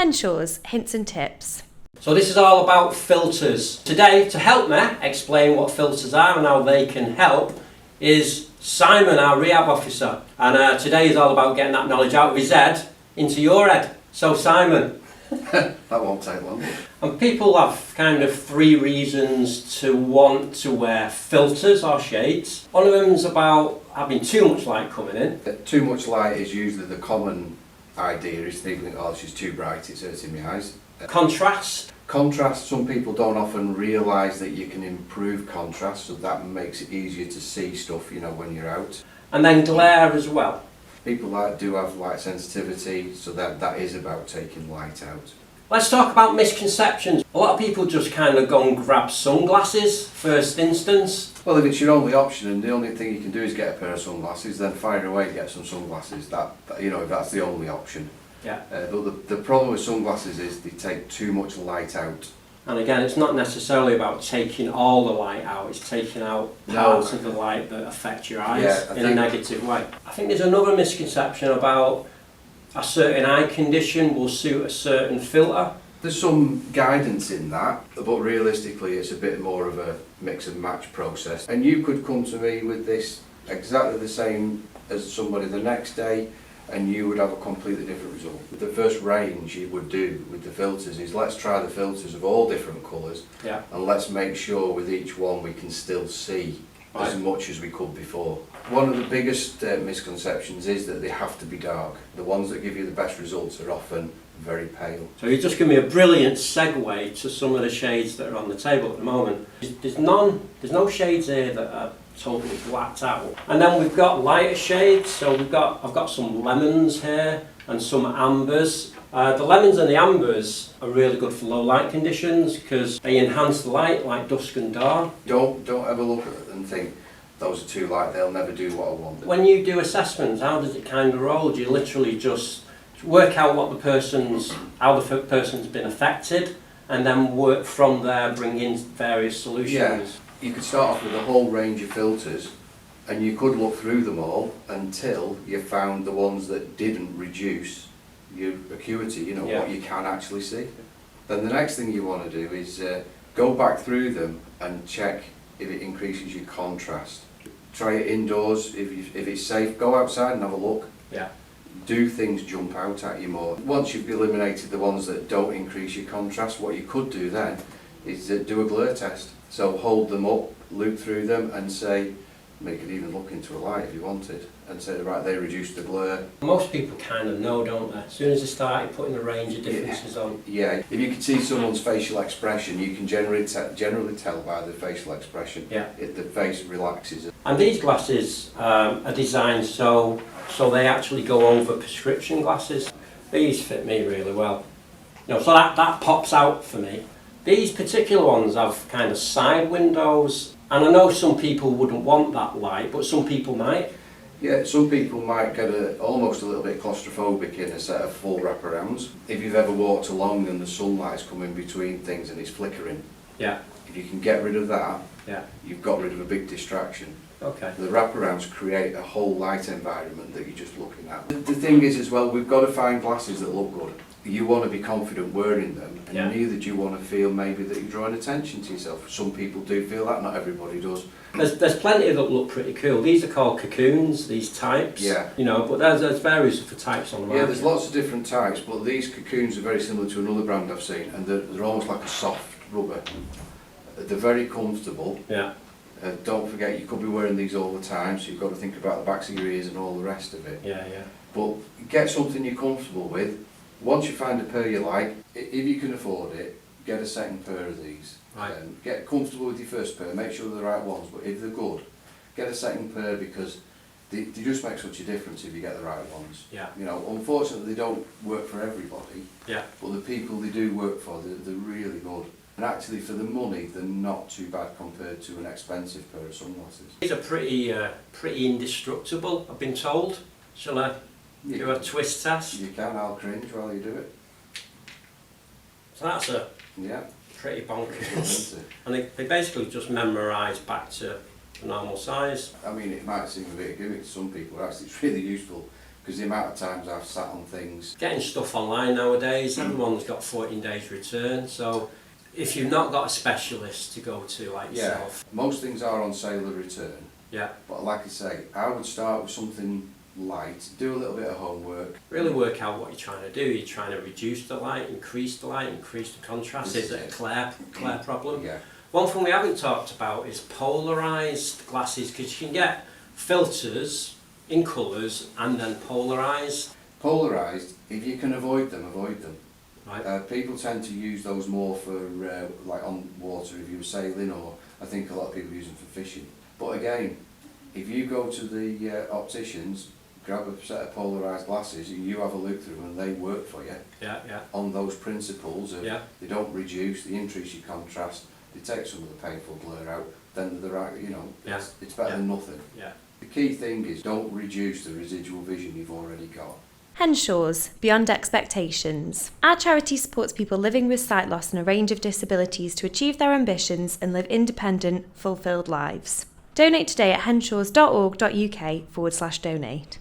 Henshaws, hints and tips. So this is all about filters. Today, to help me explain what filters are and how they can help, is Simon, our rehab officer. And today is all about getting that knowledge out of his head into your head. So Simon. That won't take long. And people have kind of three reasons to want to wear filters or shades. One of them's about having too much light coming in. Too much light is usually the common idea, is thinking, oh, she's too bright, it's hurting my eyes. Contrast. Contrast, some people don't often realise that you can improve contrast, so that makes it easier to see stuff, when you're out. And then glare as well. People do have light sensitivity, so that is about taking light out. Let's talk about misconceptions. A lot of people just kind of go and grab sunglasses first instance. Well, if it's your only option and the only thing you can do is get a pair of sunglasses, then fire away and get some sunglasses. If that's the only option. Yeah. But the problem with sunglasses is they take too much light out. And again, it's not necessarily about taking all the light out, it's taking out parts of the light that affect your eyes in a negative way. I think there's another misconception about a certain eye condition will suit a certain filter. There's some guidance in that, but realistically it's a bit more of a mix and match process. And you could come to me with this exactly the same as somebody the next day, and you would have a completely different result. The first range you would do with the filters is let's try the filters of all different colours, and let's make sure with each one we can still see as much as we could before. One of the biggest misconceptions is that they have to be dark. The ones that give you the best results are often very pale. So you just give me a brilliant segue to some of the shades that are on the table at the moment. There's no shades here that are totally blacked out. And then we've got lighter shades, so I've got some lemons here and some ambers. The lemons and the ambers are really good for low light conditions because they enhance the light like dusk and dawn. Don't ever look at it and think those are too light, they'll never do what I want. When you do assessments, how does it kind of roll? Do you literally just work out how the person's been affected and then work from there, bring in various solutions? Yeah. You could start off with a whole range of filters and you could look through them all until you found the ones that didn't reduce your acuity, what you can actually see. Then the next thing you want to do is go back through them and check if it increases your contrast. Try it indoors, if it's safe, go outside and have a look. Yeah. Do things jump out at you more. Once you've eliminated the ones that don't increase your contrast, what you could do then is do a glare test. So hold them up, look through them and say, make it even look into a light if you wanted, and say, right, they reduced the glare. Most people kind of know, don't they? As soon as they started putting a range of differences on. Yeah, if you can see someone's facial expression, you can generally tell by the facial expression if the face relaxes. And these glasses are designed so they actually go over prescription glasses. These fit me really well. So that pops out for me. These particular ones have kind of side windows, and I know some people wouldn't want that light, but some people might. Yeah, some people might get almost a little bit claustrophobic in a set of full wraparounds. If you've ever walked along and the sunlight's coming between things and it's flickering, if you can get rid of that, you've got rid of a big distraction. Okay. The wraparounds create a whole light environment that you're just looking at. The thing is as well, we've got to find glasses that look good. You want to be confident wearing them, and neither do you want to feel maybe that you're drawing attention to yourself. Some people do feel that, not everybody does. There's plenty that look pretty cool. These are called Cocoons, these types. Yeah. But there's various for types on the market. Yeah, there's lots of different types, but these Cocoons are very similar to another brand I've seen, and they're almost like a soft rubber. They're very comfortable. Yeah. Don't forget, you could be wearing these all the time, so you've got to think about the backs of your ears and all the rest of it. Yeah. But get something you're comfortable with. Once you find a pair you like, if you can afford it, get a second pair of these. Right. Get comfortable with your first pair, make sure they're the right ones, but if they're good, get a second pair because they just make such a difference if you get the right ones. Yeah. Unfortunately they don't work for everybody, but the people they do work for, they're really good. And actually for the money, they're not too bad compared to an expensive pair of sunglasses. These are pretty indestructible, I've been told. Shall I do a twist test? You can, I'll cringe while you do it. So that's a pretty bonkers. And they basically just memorise back to the normal size. I mean, it might seem a bit gimmick to some people, but actually it's really useful because the amount of times I've sat on things. Getting stuff online nowadays, everyone's got 14 days return, so if you've not got a specialist to go to like yourself. Most things are on sale or return, Yeah. but like I say, I would start with something light, do a little bit of homework. Really work out what you're trying to do. You're trying to reduce the light, increase the contrast. Is it a glare problem? Yeah. One thing we haven't talked about is polarised glasses, because you can get filters in colours and then polarised. Polarised, if you can avoid them, avoid them. Right. People tend to use those more for like on water if you were sailing, or I think a lot of people use them for fishing. But again, if you go to the opticians, grab a set of polarised glasses and you have a look through them and they work for you Yeah. on those principles of Yeah. they don't reduce, they increase your contrast, they take some of the painful blur out, then they're right, Yeah. it's better than nothing. Yeah. The key thing is don't reduce the residual vision you've already got. Henshaws, Beyond Expectations. Our charity supports people living with sight loss and a range of disabilities to achieve their ambitions and live independent, fulfilled lives. Donate today at henshaws.org.uk/donate.